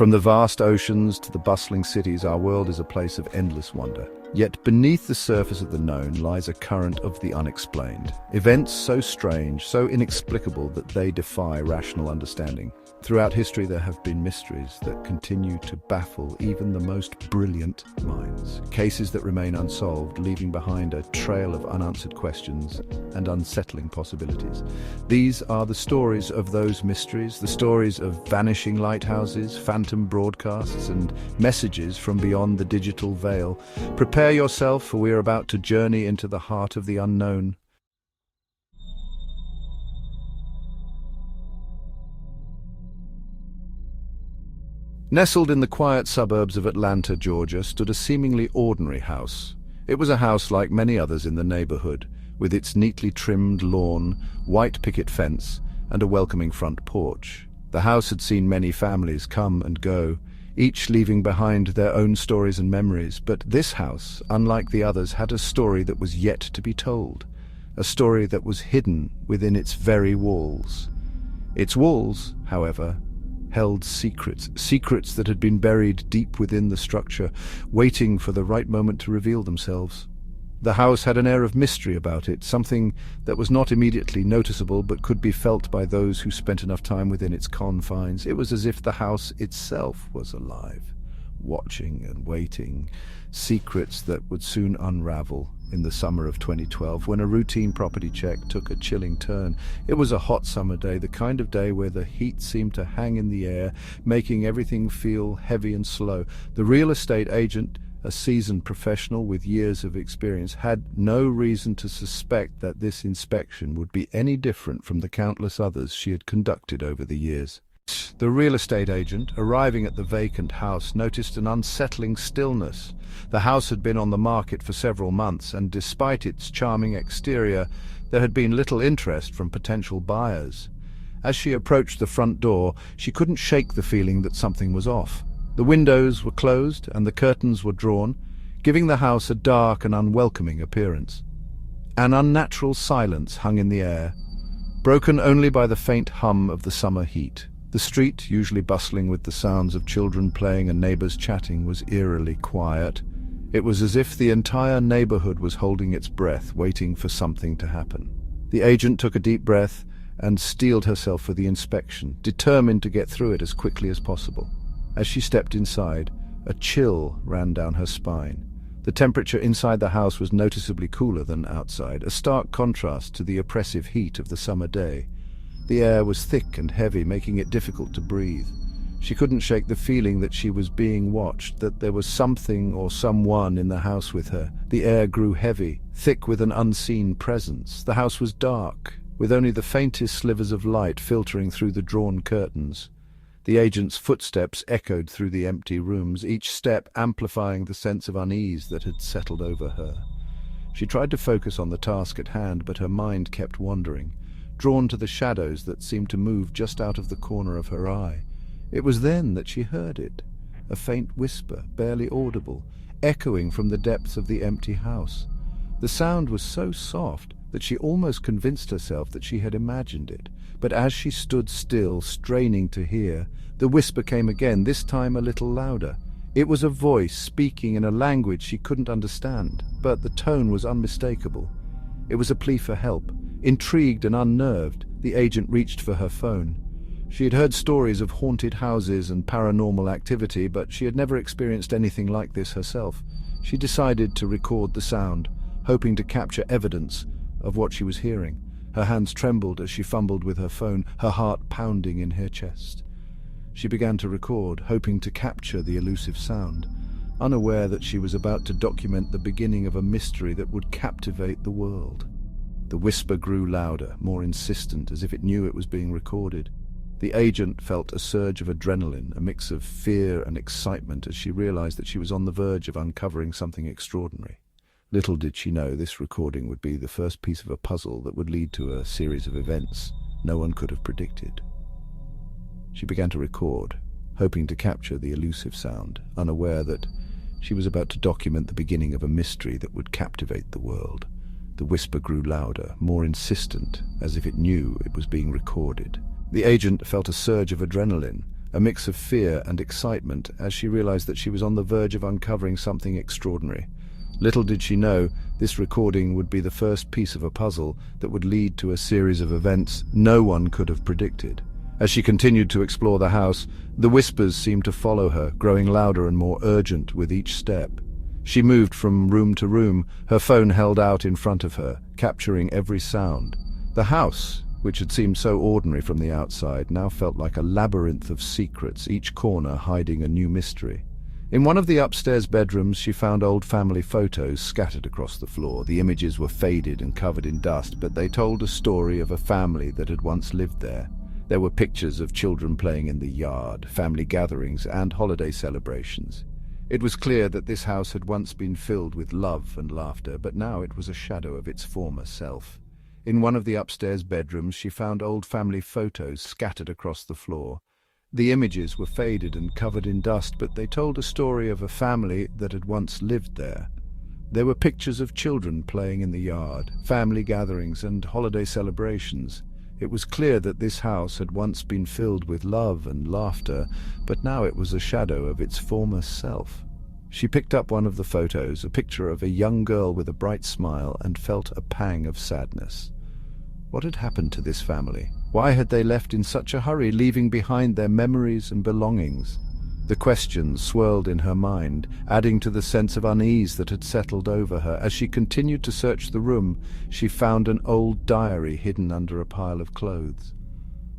From the vast oceans to the bustling cities, our world is a place of endless wonder. Yet beneath the surface of the known lies a current of the unexplained. Events so strange, so inexplicable that they defy rational understanding. Throughout history there have been mysteries that continue to baffle even the most brilliant minds. Cases that remain unsolved, leaving behind a trail of unanswered questions and unsettling possibilities. These are the stories of those mysteries, the stories of vanishing lighthouses, phantom broadcasts, and messages from beyond the digital veil. Prepare yourself, for we are about to journey into the heart of the unknown. Nestled in the quiet suburbs of Atlanta, Georgia, stood a seemingly ordinary house. It was a house like many others in the neighborhood, with its neatly trimmed lawn, white picket fence, and a welcoming front porch. The house had seen many families come and go, each leaving behind their own stories and memories, but this house, unlike the others, had a story that was yet to be told, a story that was hidden within its very walls. Its walls, however, held secrets that had been buried deep within the structure, waiting for the right moment to reveal themselves. The house had an air of mystery about it, something that was not immediately noticeable but could be felt by those who spent enough time within its confines. It was as if the house itself was alive, watching and waiting, secrets that would soon unravel. In the summer of 2012, when a routine property check took a chilling turn. It was a hot summer day, the kind of day where the heat seemed to hang in the air, making everything feel heavy and slow. The real estate agent, a seasoned professional with years of experience, had no reason to suspect that this inspection would be any different from the countless others she had conducted over the years. The real estate agent, arriving at the vacant house, noticed an unsettling stillness. The house had been on the market for several months, and despite its charming exterior, there had been little interest from potential buyers. As she approached the front door, she couldn't shake the feeling that something was off. The windows were closed and the curtains were drawn, giving the house a dark and unwelcoming appearance. An unnatural silence hung in the air, broken only by the faint hum of the summer heat. The street, usually bustling with the sounds of children playing and neighbors chatting, was eerily quiet. It was as if the entire neighborhood was holding its breath, waiting for something to happen. The agent took a deep breath and steeled herself for the inspection, determined to get through it as quickly as possible. As she stepped inside, a chill ran down her spine. The temperature inside the house was noticeably cooler than outside, a stark contrast to the oppressive heat of the summer day. The air was thick and heavy, making it difficult to breathe. She couldn't shake the feeling that she was being watched, that there was something or someone in the house with her. The air grew heavy, thick with an unseen presence. The house was dark, with only the faintest slivers of light filtering through the drawn curtains. The agent's footsteps echoed through the empty rooms, each step amplifying the sense of unease that had settled over her. She tried to focus on the task at hand, but her mind kept wandering, drawn to the shadows that seemed to move just out of the corner of her eye. It was then that she heard it, a faint whisper, barely audible, echoing from the depths of the empty house. The sound was so soft that she almost convinced herself that she had imagined it. But as she stood still, straining to hear, the whisper came again, this time a little louder. It was a voice speaking in a language she couldn't understand, but the tone was unmistakable. It was a plea for help. Intrigued and unnerved, the agent reached for her phone. She had heard stories of haunted houses and paranormal activity, but she had never experienced anything like this herself. She decided to record the sound, hoping to capture evidence of what she was hearing. Her hands trembled as she fumbled with her phone, her heart pounding in her chest. She began to record, hoping to capture the elusive sound, unaware that she was about to document the beginning of a mystery that would captivate the world. The whisper grew louder, more insistent, as if it knew it was being recorded. The agent felt a surge of adrenaline, a mix of fear and excitement, as she realized that she was on the verge of uncovering something extraordinary. Little did she know this recording would be the first piece of a puzzle that would lead to a series of events no one could have predicted. She began to record, hoping to capture the elusive sound, unaware that she was about to document the beginning of a mystery that would captivate the world. The whisper grew louder, more insistent, as if it knew it was being recorded. The agent felt a surge of adrenaline, a mix of fear and excitement as she realized that she was on the verge of uncovering something extraordinary. Little did she know, this recording would be the first piece of a puzzle that would lead to a series of events no one could have predicted. As she continued to explore the house, the whispers seemed to follow her, growing louder and more urgent with each step. She moved from room to room, her phone held out in front of her, capturing every sound. The house, which had seemed so ordinary from the outside, now felt like a labyrinth of secrets, each corner hiding a new mystery. In one of the upstairs bedrooms, she found old family photos scattered across the floor. The images were faded and covered in dust, but they told a story of a family that had once lived there. There were pictures of children playing in the yard, family gatherings, and holiday celebrations. It was clear that this house had once been filled with love and laughter, but now it was a shadow of its former self. In one of the upstairs bedrooms, she found old family photos scattered across the floor. The images were faded and covered in dust, but they told a story of a family that had once lived there. There were pictures of children playing in the yard, family gatherings, and holiday celebrations. It was clear that this house had once been filled with love and laughter, but now it was a shadow of its former self. She picked up one of the photos, a picture of a young girl with a bright smile, and felt a pang of sadness. What had happened to this family? Why had they left in such a hurry, leaving behind their memories and belongings? The questions swirled in her mind, adding to the sense of unease that had settled over her. As she continued to search the room, she found an old diary hidden under a pile of clothes.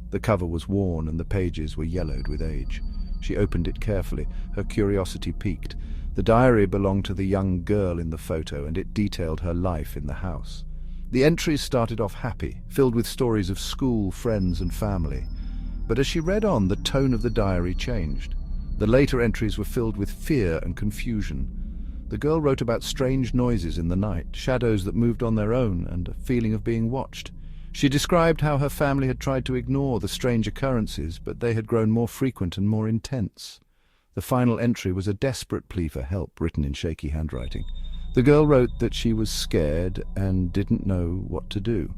The cover was worn and the pages were yellowed with age. She opened it carefully, her curiosity piqued. The diary belonged to the young girl in the photo, and it detailed her life in the house. The entries started off happy, filled with stories of school, friends, and family. But as she read on, the tone of the diary changed. The later entries were filled with fear and confusion. The girl wrote about strange noises in the night, shadows that moved on their own, and a feeling of being watched. She described how her family had tried to ignore the strange occurrences, but they had grown more frequent and more intense. The final entry was a desperate plea for help, written in shaky handwriting. The girl wrote that she was scared and didn't know what to do.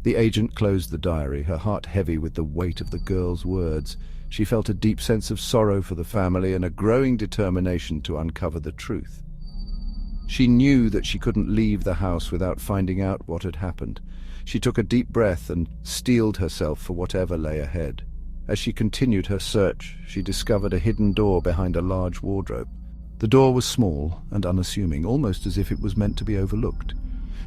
The agent closed the diary, her heart heavy with the weight of the girl's words. She felt a deep sense of sorrow for the family and a growing determination to uncover the truth. She knew that she couldn't leave the house without finding out what had happened. She took a deep breath and steeled herself for whatever lay ahead. As she continued her search, she discovered a hidden door behind a large wardrobe. The door was small and unassuming, almost as if it was meant to be overlooked.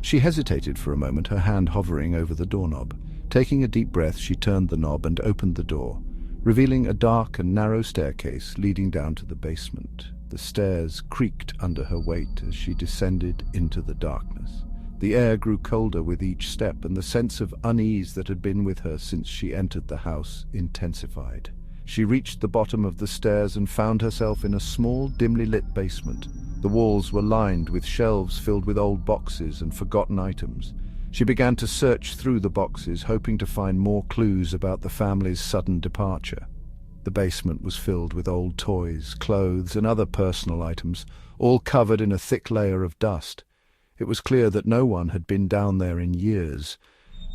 She hesitated for a moment, her hand hovering over the doorknob. Taking a deep breath, she turned the knob and opened the door, revealing a dark and narrow staircase leading down to the basement. The stairs creaked under her weight as she descended into the darkness. The air grew colder with each step, and the sense of unease that had been with her since she entered the house intensified. She reached the bottom of the stairs and found herself in a small, dimly lit basement. The walls were lined with shelves filled with old boxes and forgotten items. She began to search through the boxes, hoping to find more clues about the family's sudden departure. The basement was filled with old toys, clothes, and other personal items, all covered in a thick layer of dust. It was clear that no one had been down there in years.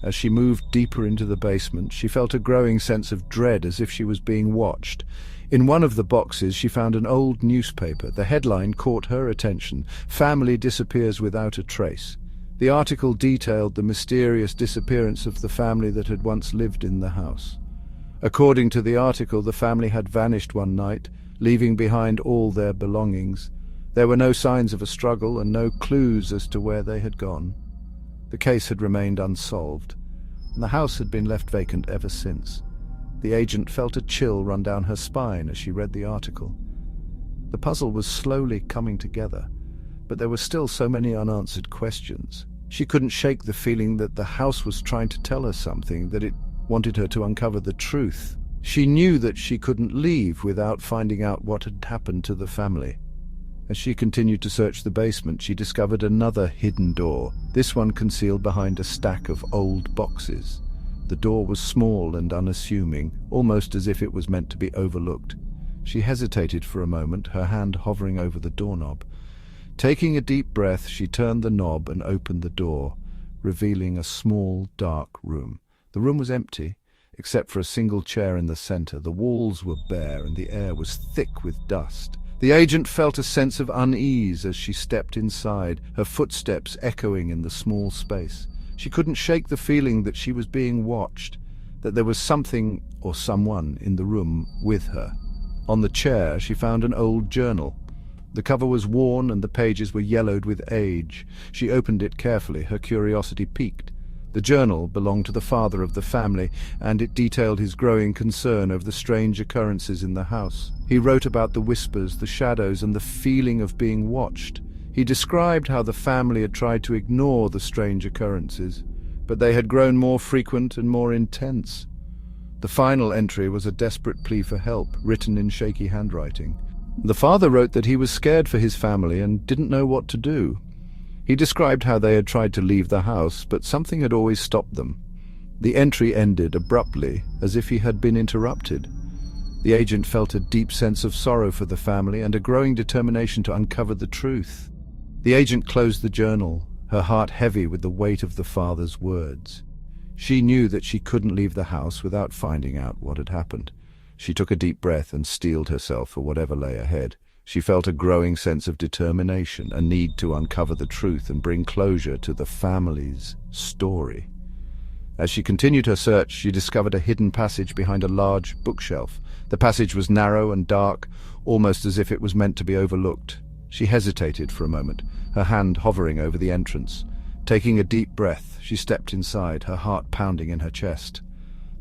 As she moved deeper into the basement, she felt a growing sense of dread, as if she was being watched. In one of the boxes, she found an old newspaper. The headline caught her attention: "Family disappears without a trace." The article detailed the mysterious disappearance of the family that had once lived in the house. According to the article, the family had vanished one night, leaving behind all their belongings. There were no signs of a struggle and no clues as to where they had gone. The case had remained unsolved, and the house had been left vacant ever since. The agent felt a chill run down her spine as she read the article. The puzzle was slowly coming together, but there were still so many unanswered questions. She couldn't shake the feeling that the house was trying to tell her something, that it wanted her to uncover the truth. She knew that she couldn't leave without finding out what had happened to the family. As she continued to search the basement, she discovered another hidden door, this one concealed behind a stack of old boxes. The door was small and unassuming, almost as if it was meant to be overlooked. She hesitated for a moment, her hand hovering over the doorknob. Taking a deep breath, she turned the knob and opened the door, revealing a small, dark room. The room was empty. except for a single chair in the center. The walls were bare and the air was thick with dust. The agent felt a sense of unease as she stepped inside, her footsteps echoing in the small space. She couldn't shake the feeling that she was being watched, that there was something or someone in the room with her. On the chair, she found an old journal. The cover was worn and the pages were yellowed with age. She opened it carefully, her curiosity piqued. The journal belonged to the father of the family, and it detailed his growing concern over the strange occurrences in the house. He wrote about the whispers, the shadows, and the feeling of being watched. He described how the family had tried to ignore the strange occurrences, but they had grown more frequent and more intense. The final entry was a desperate plea for help, written in shaky handwriting. The father wrote that he was scared for his family and didn't know what to do. He described how they had tried to leave the house, but something had always stopped them. The entry ended abruptly, as if he had been interrupted. The agent felt a deep sense of sorrow for the family and a growing determination to uncover the truth. The agent closed the journal, her heart heavy with the weight of the father's words. She knew that she couldn't leave the house without finding out what had happened. She took a deep breath and steeled herself for whatever lay ahead. She felt a growing sense of determination, a need to uncover the truth and bring closure to the family's story. As she continued her search, she discovered a hidden passage behind a large bookshelf. The passage was narrow and dark, almost as if it was meant to be overlooked. She hesitated for a moment, her hand hovering over the entrance. Taking a deep breath, she stepped inside, her heart pounding in her chest.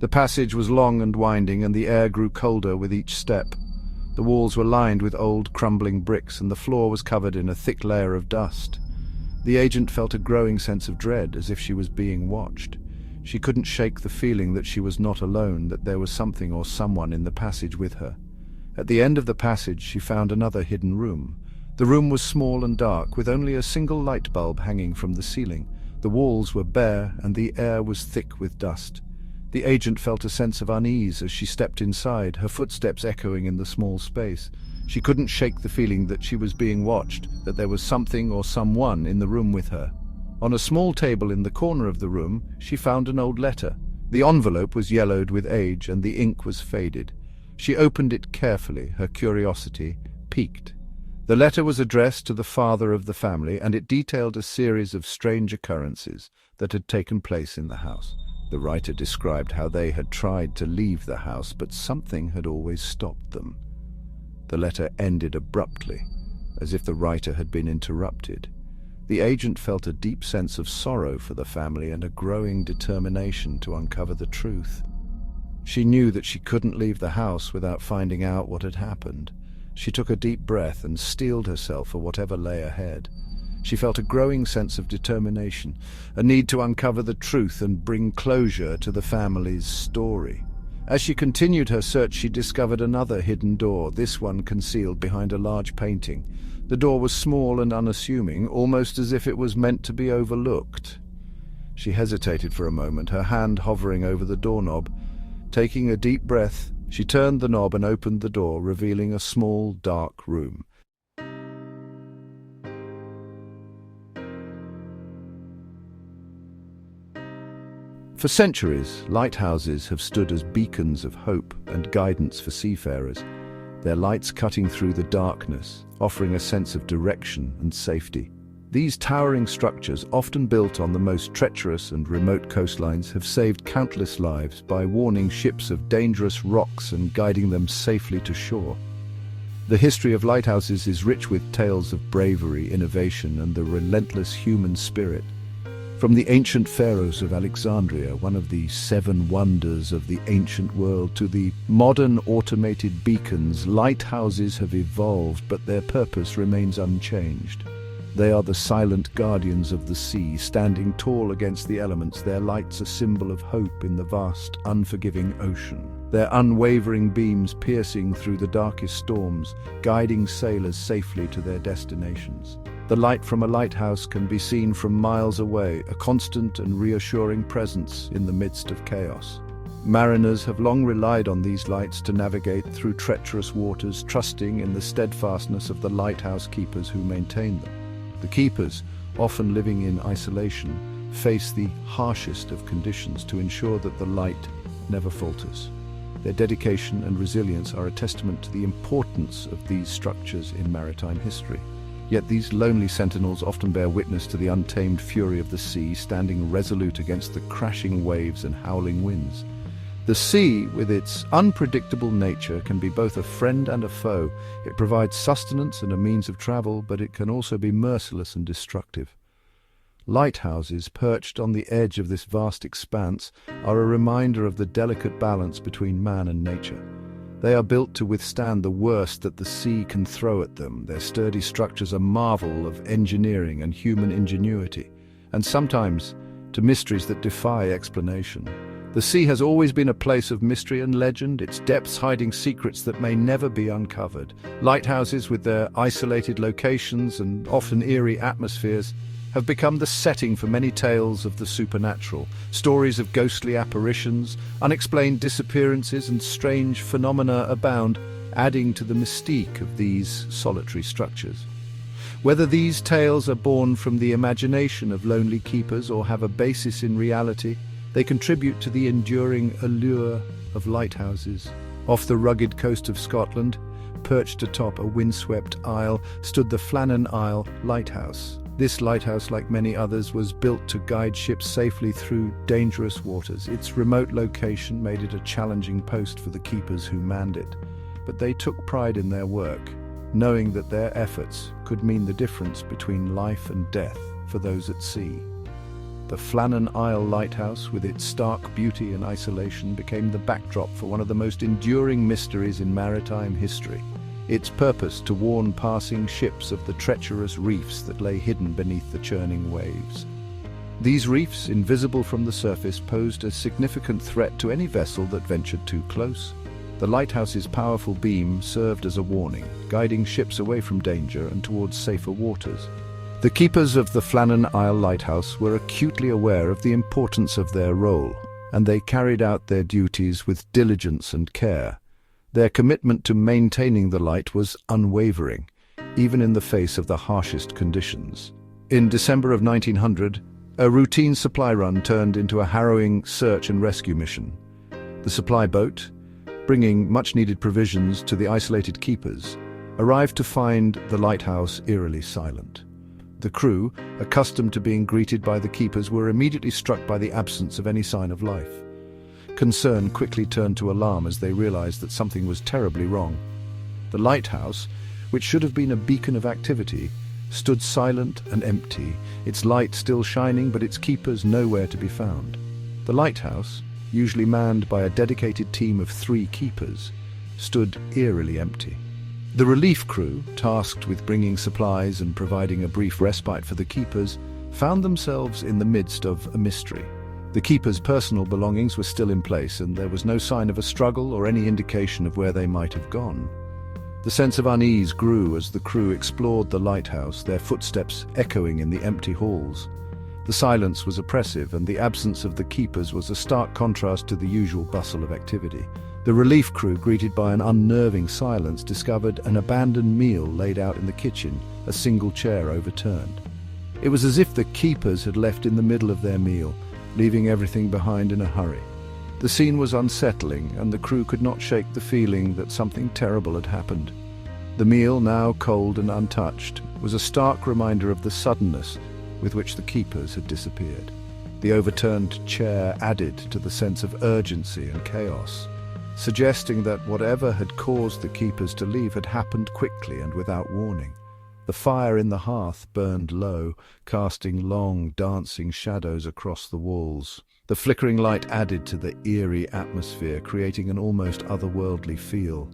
The passage was long and winding, and the air grew colder with each step. The walls were lined with old, crumbling bricks, and the floor was covered in a thick layer of dust. The agent felt a growing sense of dread, as if she was being watched. She couldn't shake the feeling that she was not alone, that there was something or someone in the passage with her. At the end of the passage, she found another hidden room. The room was small and dark, with only a single light bulb hanging from the ceiling. The walls were bare, and the air was thick with dust. The agent felt a sense of unease as she stepped inside, her footsteps echoing in the small space. She couldn't shake the feeling that she was being watched, that there was something or someone in the room with her. On a small table in the corner of the room, she found an old letter. The envelope was yellowed with age and the ink was faded. She opened it carefully, her curiosity piqued. The letter was addressed to the father of the family, and it detailed a series of strange occurrences that had taken place in the house. The writer described how they had tried to leave the house, but something had always stopped them. The letter ended abruptly, as if the writer had been interrupted. The agent felt a deep sense of sorrow for the family and a growing determination to uncover the truth. She knew that she couldn't leave the house without finding out what had happened. She took a deep breath and steeled herself for whatever lay ahead. She felt a growing sense of determination, a need to uncover the truth and bring closure to the family's story. As she continued her search, she discovered another hidden door, this one concealed behind a large painting. The door was small and unassuming, almost as if it was meant to be overlooked. She hesitated for a moment, her hand hovering over the doorknob. Taking a deep breath, she turned the knob and opened the door, revealing a small, dark room. For centuries, lighthouses have stood as beacons of hope and guidance for seafarers, their lights cutting through the darkness, offering a sense of direction and safety. These towering structures, often built on the most treacherous and remote coastlines, have saved countless lives by warning ships of dangerous rocks and guiding them safely to shore. The history of lighthouses is rich with tales of bravery, innovation, and the relentless human spirit. From the ancient pharaohs of Alexandria, one of the 7 wonders of the ancient world, to the modern automated beacons, lighthouses have evolved, but their purpose remains unchanged. They are the silent guardians of the sea, standing tall against the elements, their lights a symbol of hope in the vast, unforgiving ocean. Their unwavering beams piercing through the darkest storms, guiding sailors safely to their destinations. The light from a lighthouse can be seen from miles away, a constant and reassuring presence in the midst of chaos. Mariners have long relied on these lights to navigate through treacherous waters, trusting in the steadfastness of the lighthouse keepers who maintain them. The keepers, often living in isolation, face the harshest of conditions to ensure that the light never falters. Their dedication and resilience are a testament to the importance of these structures in maritime history. Yet these lonely sentinels often bear witness to the untamed fury of the sea, standing resolute against the crashing waves and howling winds. The sea, with its unpredictable nature, can be both a friend and a foe. It provides sustenance and a means of travel, but it can also be merciless and destructive. Lighthouses, perched on the edge of this vast expanse, are a reminder of the delicate balance between man and nature. They are built to withstand the worst that the sea can throw at them. Their sturdy structures are a marvel of engineering and human ingenuity, and sometimes to mysteries that defy explanation. The sea has always been a place of mystery and legend, its depths hiding secrets that may never be uncovered. Lighthouses, with their isolated locations and often eerie atmospheres, have become the setting for many tales of the supernatural. Stories of ghostly apparitions, unexplained disappearances, and strange phenomena abound, adding to the mystique of these solitary structures. Whether these tales are born from the imagination of lonely keepers or have a basis in reality, they contribute to the enduring allure of lighthouses. Off the rugged coast of Scotland, perched atop a windswept isle, stood the Flannan Isle Lighthouse. This lighthouse, like many others, was built to guide ships safely through dangerous waters. Its remote location made it a challenging post for the keepers who manned it. But they took pride in their work, knowing that their efforts could mean the difference between life and death for those at sea. The Flannan Isle Lighthouse, with its stark beauty and isolation, became the backdrop for one of the most enduring mysteries in maritime history. Its purpose to warn passing ships of the treacherous reefs that lay hidden beneath the churning waves. These reefs, invisible from the surface, posed a significant threat to any vessel that ventured too close. The lighthouse's powerful beam served as a warning, guiding ships away from danger and towards safer waters. The keepers of the Flannan Isle Lighthouse were acutely aware of the importance of their role, and they carried out their duties with diligence and care. Their commitment to maintaining the light was unwavering, even in the face of the harshest conditions. In December of 1900, a routine supply run turned into a harrowing search and rescue mission. The supply boat, bringing much-needed provisions to the isolated keepers, arrived to find the lighthouse eerily silent. The crew, accustomed to being greeted by the keepers, were immediately struck by the absence of any sign of life. Concern quickly turned to alarm as they realized that something was terribly wrong. The lighthouse, which should have been a beacon of activity, stood silent and empty, its light still shining but its keepers nowhere to be found. The lighthouse, usually manned by a dedicated team of 3 keepers, stood eerily empty. The relief crew, tasked with bringing supplies and providing a brief respite for the keepers, found themselves in the midst of a mystery. The keepers' personal belongings were still in place, and there was no sign of a struggle or any indication of where they might have gone. The sense of unease grew as the crew explored the lighthouse, their footsteps echoing in the empty halls. The silence was oppressive, and the absence of the keepers was a stark contrast to the usual bustle of activity. The relief crew, greeted by an unnerving silence, discovered an abandoned meal laid out in the kitchen, a single chair overturned. It was as if the keepers had left in the middle of their meal, leaving everything behind in a hurry. The scene was unsettling, and the crew could not shake the feeling that something terrible had happened. The meal, now cold and untouched, was a stark reminder of the suddenness with which the keepers had disappeared. The overturned chair added to the sense of urgency and chaos, suggesting that whatever had caused the keepers to leave had happened quickly and without warning. The fire in the hearth burned low, casting long, dancing shadows across the walls. The flickering light added to the eerie atmosphere, creating an almost otherworldly feel.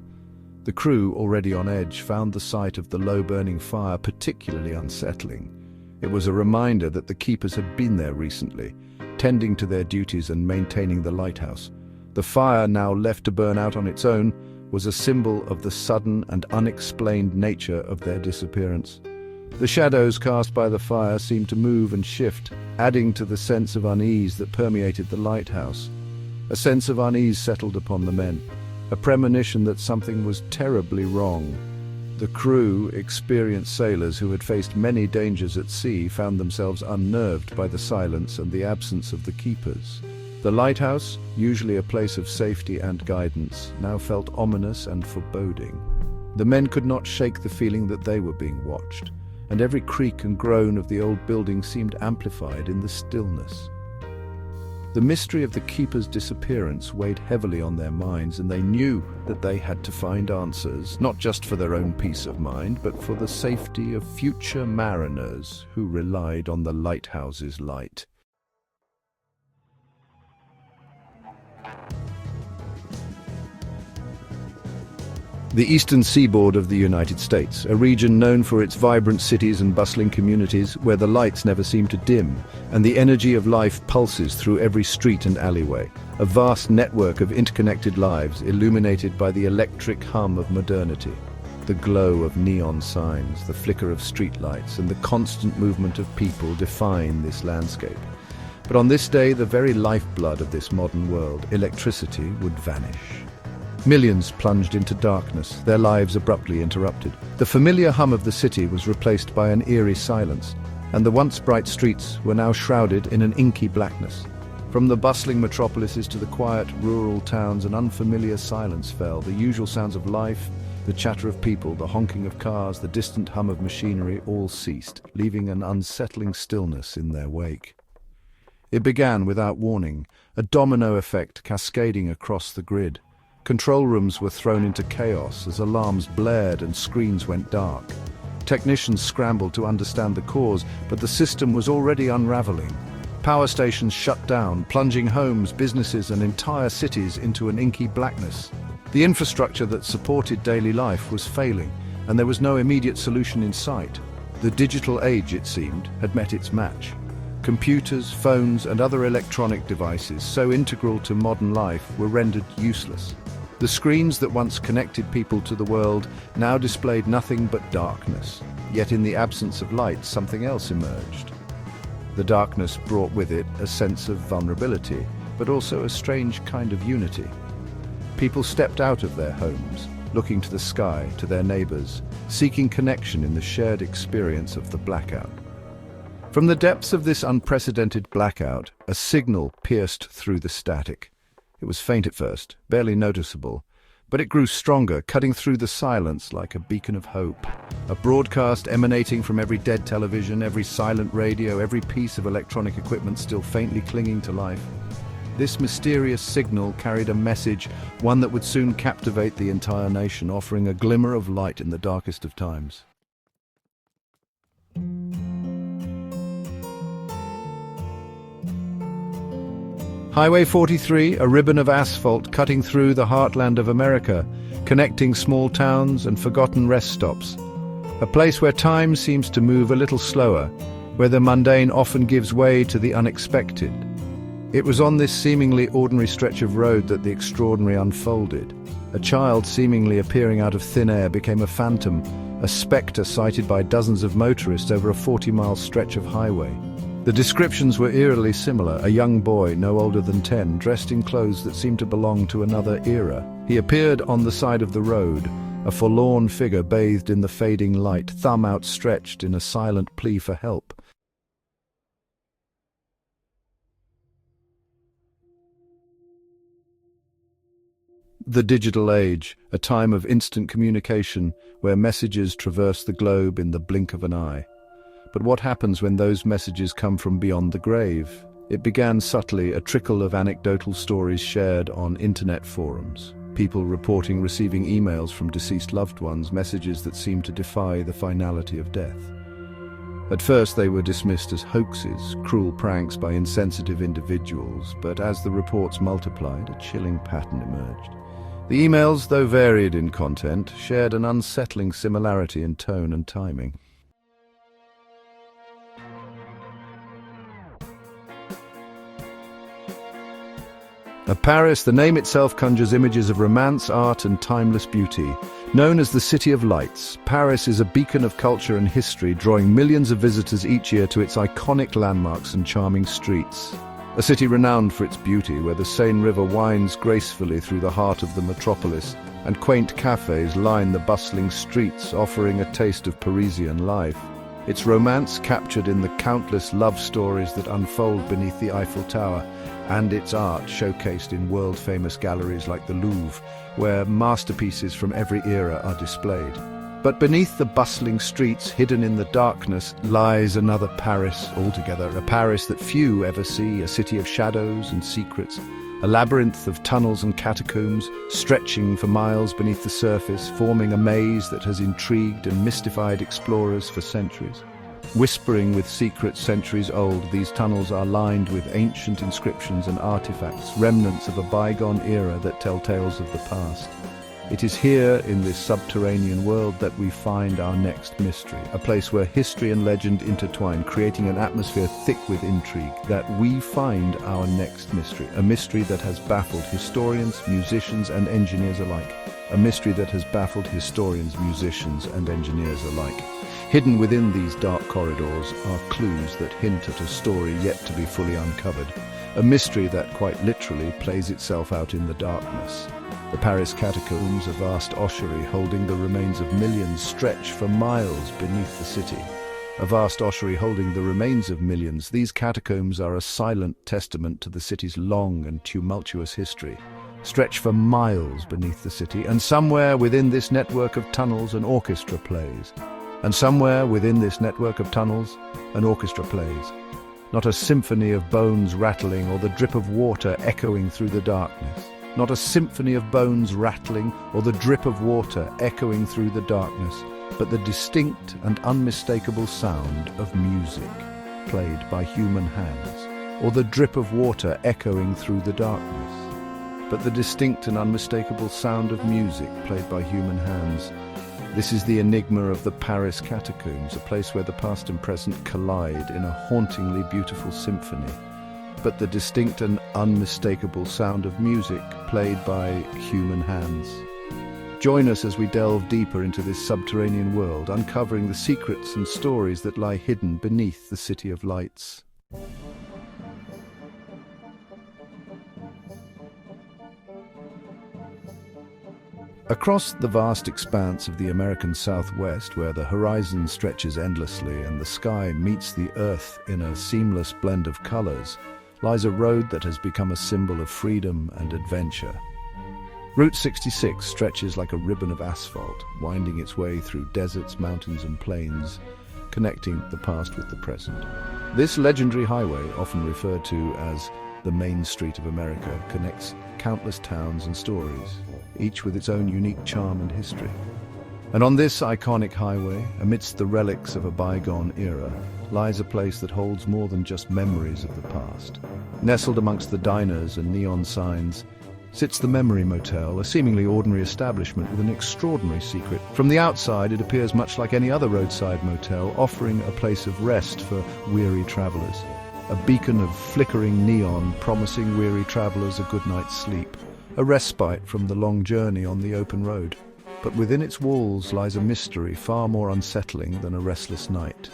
The crew, already on edge, found the sight of the low-burning fire particularly unsettling. It was a reminder that the keepers had been there recently, tending to their duties and maintaining the lighthouse. The fire, now left to burn out on its own, was a symbol of the sudden and unexplained nature of their disappearance. The shadows cast by the fire seemed to move and shift, adding to the sense of unease that permeated the lighthouse. A sense of unease settled upon the men, a premonition that something was terribly wrong. The crew, experienced sailors who had faced many dangers at sea, found themselves unnerved by the silence and the absence of the keepers. The lighthouse, usually a place of safety and guidance, now felt ominous and foreboding. The men could not shake the feeling that they were being watched, and every creak and groan of the old building seemed amplified in the stillness. The mystery of the keeper's disappearance weighed heavily on their minds, and they knew that they had to find answers, not just for their own peace of mind, but for the safety of future mariners who relied on the lighthouse's light. The eastern seaboard of the United States, a region known for its vibrant cities and bustling communities where the lights never seem to dim, and the energy of life pulses through every street and alleyway, a vast network of interconnected lives illuminated by the electric hum of modernity, the glow of neon signs, the flicker of streetlights, and the constant movement of people define this landscape. But on this day, the very lifeblood of this modern world, electricity, would vanish. Millions plunged into darkness, their lives abruptly interrupted. The familiar hum of the city was replaced by an eerie silence, and the once bright streets were now shrouded in an inky blackness. From the bustling metropolises to the quiet rural towns, an unfamiliar silence fell. The usual sounds of life, the chatter of people, the honking of cars, the distant hum of machinery all ceased, leaving an unsettling stillness in their wake. It began without warning, a domino effect cascading across the grid. Control rooms were thrown into chaos as alarms blared and screens went dark. Technicians scrambled to understand the cause, but the system was already unraveling. Power stations shut down, plunging homes, businesses, and entire cities into an inky blackness. The infrastructure that supported daily life was failing, and there was no immediate solution in sight. The digital age, it seemed, had met its match. Computers, phones, and other electronic devices, so integral to modern life, were rendered useless. The screens that once connected people to the world now displayed nothing but darkness. Yet in the absence of light, something else emerged. The darkness brought with it a sense of vulnerability, but also a strange kind of unity. People stepped out of their homes, looking to the sky, to their neighbors, seeking connection in the shared experience of the blackout. From the depths of this unprecedented blackout, a signal pierced through the static. It was faint at first, barely noticeable, but it grew stronger, cutting through the silence like a beacon of hope. A broadcast emanating from every dead television, every silent radio, every piece of electronic equipment still faintly clinging to life. This mysterious signal carried a message, one that would soon captivate the entire nation, offering a glimmer of light in the darkest of times. Highway 43, a ribbon of asphalt cutting through the heartland of America, connecting small towns and forgotten rest stops. A place where time seems to move a little slower, where the mundane often gives way to the unexpected. It was on this seemingly ordinary stretch of road that the extraordinary unfolded. A child seemingly appearing out of thin air became a phantom, a spectre sighted by dozens of motorists over a 40-mile stretch of highway. The descriptions were eerily similar. A young boy, no older than 10, dressed in clothes that seemed to belong to another era. He appeared on the side of the road, a forlorn figure bathed in the fading light, thumb outstretched in a silent plea for help. The digital age, a time of instant communication where messages traverse the globe in the blink of an eye. But what happens when those messages come from beyond the grave? It began subtly, a trickle of anecdotal stories shared on internet forums. People reporting receiving emails from deceased loved ones, messages that seemed to defy the finality of death. At first they were dismissed as hoaxes, cruel pranks by insensitive individuals, but as the reports multiplied, a chilling pattern emerged. The emails, though varied in content, shared an unsettling similarity in tone and timing. Of Paris, the name itself conjures images of romance, art, and timeless beauty. Known as the City of Lights, Paris is a beacon of culture and history, drawing millions of visitors each year to its iconic landmarks and charming streets. A city renowned for its beauty, where the Seine River winds gracefully through the heart of the metropolis, and quaint cafes line the bustling streets, offering a taste of Parisian life. its romance captured in the countless love stories that unfold beneath the Eiffel Tower, and its art showcased in world-famous galleries like the Louvre, where masterpieces from every era are displayed. But beneath the bustling streets, hidden in the darkness, lies another Paris altogether, a Paris that few ever see, a city of shadows and secrets, a labyrinth of tunnels and catacombs, stretching for miles beneath the surface, forming a maze that has intrigued and mystified explorers for centuries. Whispering with secrets centuries old, these tunnels are lined with ancient inscriptions and artifacts, remnants of a bygone era that tell tales of the past. It is here, in this subterranean world, that we find our next mystery, a place where history and legend intertwine, creating an atmosphere thick with intrigue, that we find our next mystery, a mystery that has baffled historians, musicians, and engineers alike. A mystery that has baffled historians, musicians, and engineers alike. Hidden within these dark corridors are clues that hint at a story yet to be fully uncovered, a mystery that quite literally plays itself out in the darkness. The Paris catacombs, a vast ossuary holding the remains of millions, stretch for miles beneath the city. A vast ossuary holding the remains of millions, these catacombs are a silent testament to the city's long and tumultuous history. Stretch for miles beneath the city, and somewhere within this network of tunnels an orchestra plays. And somewhere within this network of tunnels, an orchestra plays. Not a symphony of bones rattling or the drip of water echoing through the darkness. Not a symphony of bones rattling or the drip of water echoing through the darkness, but the distinct and unmistakable sound of music played by human hands, or the drip of water echoing through the darkness, but the distinct and unmistakable sound of music played by human hands. This is the enigma of the Paris catacombs, a place where the past and present collide in a hauntingly beautiful symphony, but the distinct and unmistakable sound of music played by human hands. Join us as we delve deeper into this subterranean world, uncovering the secrets and stories that lie hidden beneath the City of Lights. Across the vast expanse of the American Southwest, where the horizon stretches endlessly and the sky meets the earth in a seamless blend of colors, lies a road that has become a symbol of freedom and adventure. Route 66 stretches like a ribbon of asphalt, winding its way through deserts, mountains, and plains, connecting the past with the present. This legendary highway, often referred to as the Main Street of America, connects countless towns and stories, each with its own unique charm and history. And on this iconic highway, amidst the relics of a bygone era, lies a place that holds more than just memories of the past. Nestled amongst the diners and neon signs sits the Memory Motel, a seemingly ordinary establishment with an extraordinary secret. From the outside, it appears much like any other roadside motel, offering a place of rest for weary travelers. A beacon of flickering neon promising weary travelers a good night's sleep, a respite from the long journey on the open road. But within its walls lies a mystery far more unsettling than a restless night.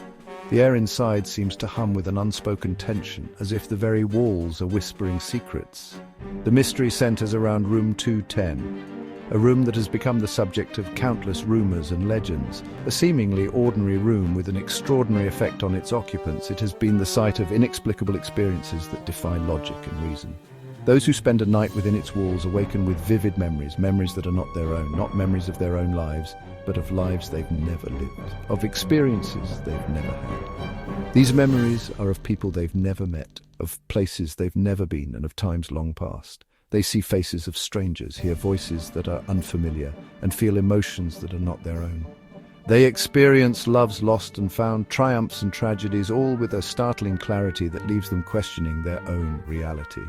The air inside seems to hum with an unspoken tension, as if the very walls are whispering secrets. The mystery centers around room 210, a room that has become the subject of countless rumors and legends. A seemingly ordinary room with an extraordinary effect on its occupants, it has been the site of inexplicable experiences that defy logic and reason. Those who spend a night within its walls awaken with vivid memories, memories that are not their own, not memories of their own lives, but of lives they've never lived, of experiences they've never had. These memories are of people they've never met, of places they've never been, and of times long past. They see faces of strangers, hear voices that are unfamiliar, and feel emotions that are not their own. They experience loves lost and found, triumphs and tragedies, all with a startling clarity that leaves them questioning their own reality.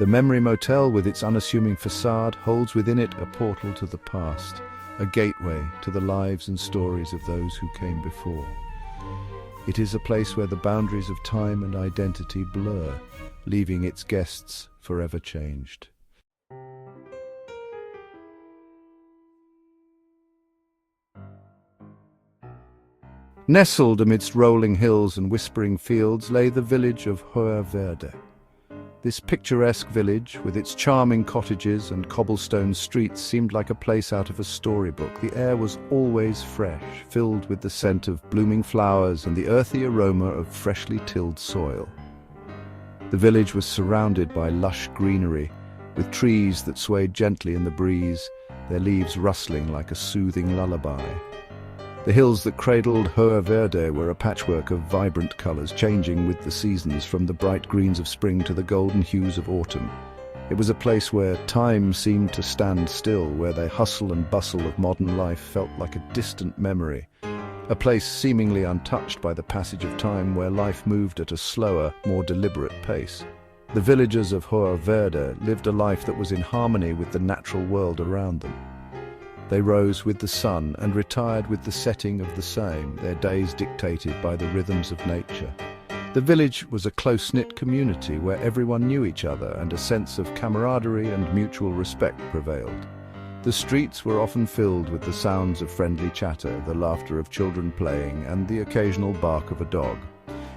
The Memory Motel, with its unassuming facade, holds within it a portal to the past, a gateway to the lives and stories of those who came before. It is a place where the boundaries of time and identity blur, leaving its guests forever changed. Nestled amidst rolling hills and whispering fields lay the village of Verde, This picturesque village, with its charming cottages and cobblestone streets, seemed like a place out of a storybook. The air was always fresh, filled with the scent of blooming flowers and the earthy aroma of freshly tilled soil. The village was surrounded by lush greenery, with trees that swayed gently in the breeze, their leaves rustling like a soothing lullaby. The hills that cradled Hoher Verde were a patchwork of vibrant colors, changing with the seasons, from the bright greens of spring to the golden hues of autumn. It was a place where time seemed to stand still, where the hustle and bustle of modern life felt like a distant memory. A place seemingly untouched by the passage of time, where life moved at a slower, more deliberate pace. The villagers of Hoher Verde lived a life that was in harmony with the natural world around them. They rose with the sun and retired with the setting of the same, their days dictated by the rhythms of nature. The village was a close-knit community where everyone knew each other and a sense of camaraderie and mutual respect prevailed. The streets were often filled with the sounds of friendly chatter, the laughter of children playing, and the occasional bark of a dog.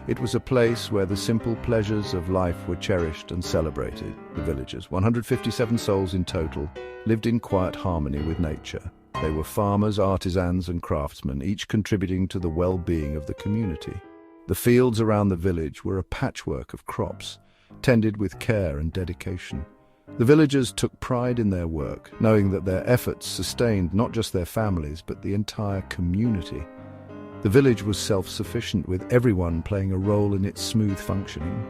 It was a place where the simple pleasures of life were cherished and celebrated. The villagers, 157 souls in total, lived in quiet harmony with nature. They were farmers, artisans, and craftsmen, each contributing to the well-being of the community. The fields around the village were a patchwork of crops, tended with care and dedication. The villagers took pride in their work, knowing that their efforts sustained not just their families, but the entire community. The village was self-sufficient, with everyone playing a role in its smooth functioning.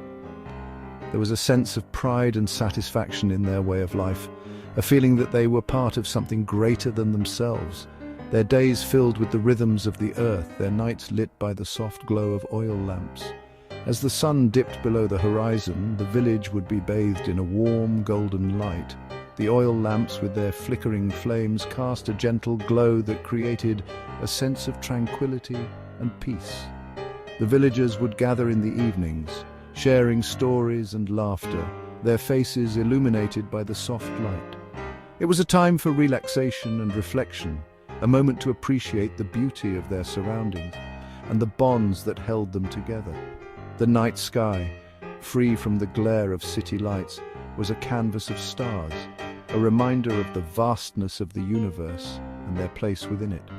There was a sense of pride and satisfaction in their way of life, a feeling that they were part of something greater than themselves. Their days filled with the rhythms of the earth, their nights lit by the soft glow of oil lamps. As the sun dipped below the horizon, the village would be bathed in a warm, golden light. The oil lamps with their flickering flames cast a gentle glow that created a sense of tranquility and peace. The villagers would gather in the evenings, sharing stories and laughter, their faces illuminated by the soft light. It was a time for relaxation and reflection, a moment to appreciate the beauty of their surroundings and the bonds that held them together. The night sky, free from the glare of city lights, was a canvas of stars, a reminder of the vastness of the universe and their place within it.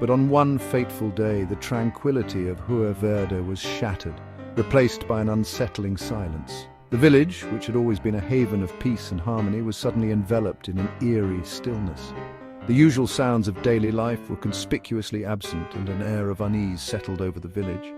But on one fateful day, the tranquility of Hoher Verde was shattered, replaced by an unsettling silence. The village, which had always been a haven of peace and harmony, was suddenly enveloped in an eerie stillness. The usual sounds of daily life were conspicuously absent, and an air of unease settled over the village.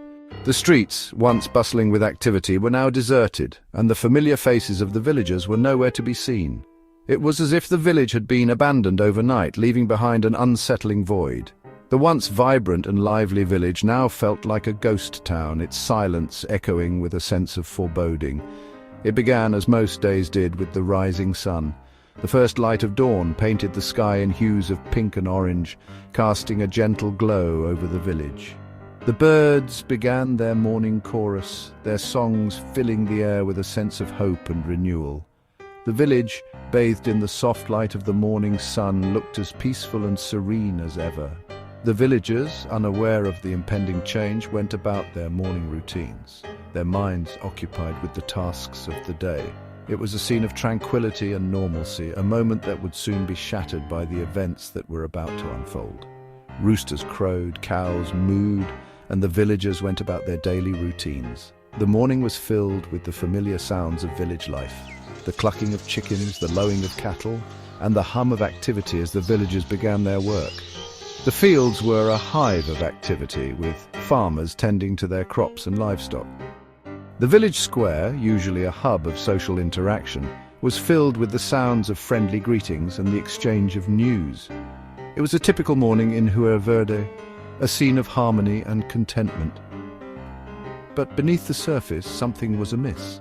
The streets, once bustling with activity, were now deserted, and the familiar faces of the villagers were nowhere to be seen. It was as if the village had been abandoned overnight, leaving behind an unsettling void. The once vibrant and lively village now felt like a ghost town, its silence echoing with a sense of foreboding. It began, as most days did, with the rising sun. The first light of dawn painted the sky in hues of pink and orange, casting a gentle glow over the village. The birds began their morning chorus, their songs filling the air with a sense of hope and renewal. The village, bathed in the soft light of the morning sun, looked as peaceful and serene as ever. The villagers, unaware of the impending change, went about their morning routines, their minds occupied with the tasks of the day. It was a scene of tranquility and normalcy, a moment that would soon be shattered by the events that were about to unfold. Roosters crowed, cows mooed, and the villagers went about their daily routines. The morning was filled with the familiar sounds of village life, the clucking of chickens, the lowing of cattle, and the hum of activity as the villagers began their work. The fields were a hive of activity, with farmers tending to their crops and livestock. The village square, usually a hub of social interaction, was filled with the sounds of friendly greetings and the exchange of news. It was a typical morning in Hoher Verde, a scene of harmony and contentment. But beneath the surface, something was amiss,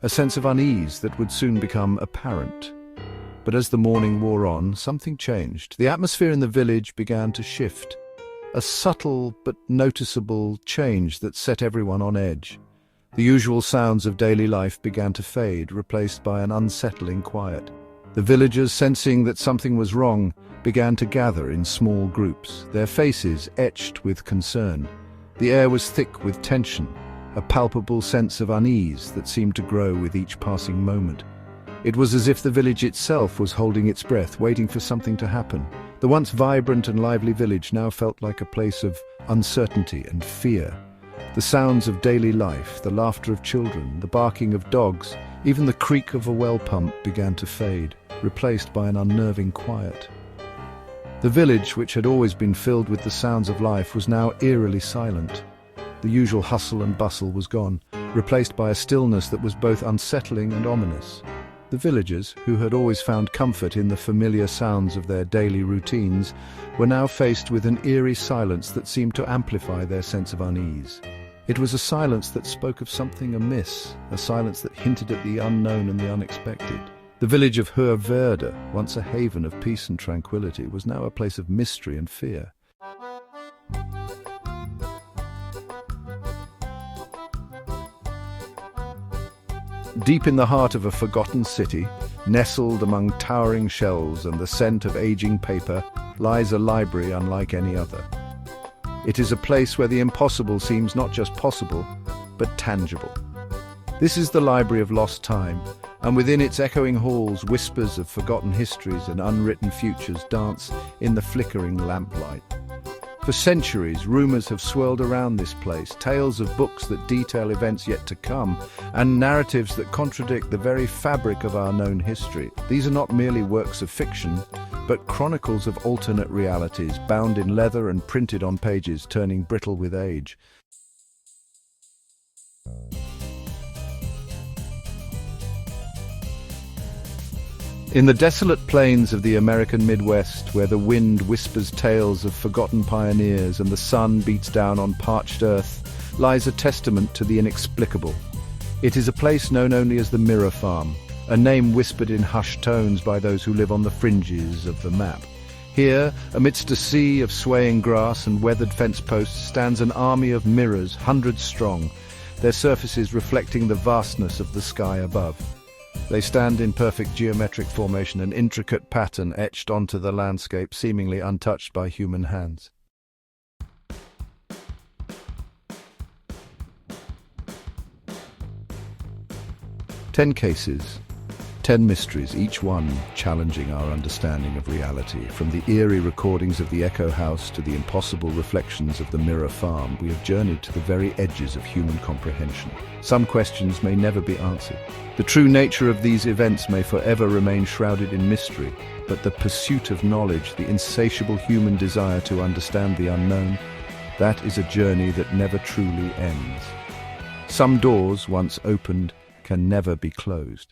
a sense of unease that would soon become apparent. But as the morning wore on, something changed. The atmosphere in the village began to shift, a subtle but noticeable change that set everyone on edge. The usual sounds of daily life began to fade, replaced by an unsettling quiet. The villagers, sensing that something was wrong, began to gather in small groups, their faces etched with concern. The air was thick with tension, a palpable sense of unease that seemed to grow with each passing moment. It was as if the village itself was holding its breath, waiting for something to happen. The once vibrant and lively village now felt like a place of uncertainty and fear. The sounds of daily life, the laughter of children, the barking of dogs, even the creak of a well pump began to fade, replaced by an unnerving quiet. The village, which had always been filled with the sounds of life, was now eerily silent. The usual hustle and bustle was gone, replaced by a stillness that was both unsettling and ominous. The villagers, who had always found comfort in the familiar sounds of their daily routines, were now faced with an eerie silence that seemed to amplify their sense of unease. It was a silence that spoke of something amiss, a silence that hinted at the unknown and the unexpected. The village of Verde, once a haven of peace and tranquility, was now a place of mystery and fear. Deep in the heart of a forgotten city, nestled among towering shelves and the scent of aging paper, lies a library unlike any other. It is a place where the impossible seems not just possible, but tangible. This is the Library of Lost Time, and within its echoing halls, whispers of forgotten histories and unwritten futures dance in the flickering lamplight. For centuries, rumors have swirled around this place, tales of books that detail events yet to come, and narratives that contradict the very fabric of our known history. These are not merely works of fiction, but chronicles of alternate realities, bound in leather and printed on pages turning brittle with age. In the desolate plains of the American Midwest, where the wind whispers tales of forgotten pioneers and the sun beats down on parched earth, lies a testament to the inexplicable. It is a place known only as the Mirror Farm, a name whispered in hushed tones by those who live on the fringes of the map. Here, amidst a sea of swaying grass and weathered fence posts, stands an army of mirrors, hundreds strong, their surfaces reflecting the vastness of the sky above. They stand in perfect geometric formation, an intricate pattern etched onto the landscape, seemingly untouched by human hands. Ten cases, 10 mysteries, each one challenging our understanding of reality. From the eerie recordings of the Echo House to the impossible reflections of the Mirror Farm, we have journeyed to the very edges of human comprehension. Some questions may never be answered. The true nature of these events may forever remain shrouded in mystery, but the pursuit of knowledge, the insatiable human desire to understand the unknown, that is a journey that never truly ends. Some doors, once opened, can never be closed.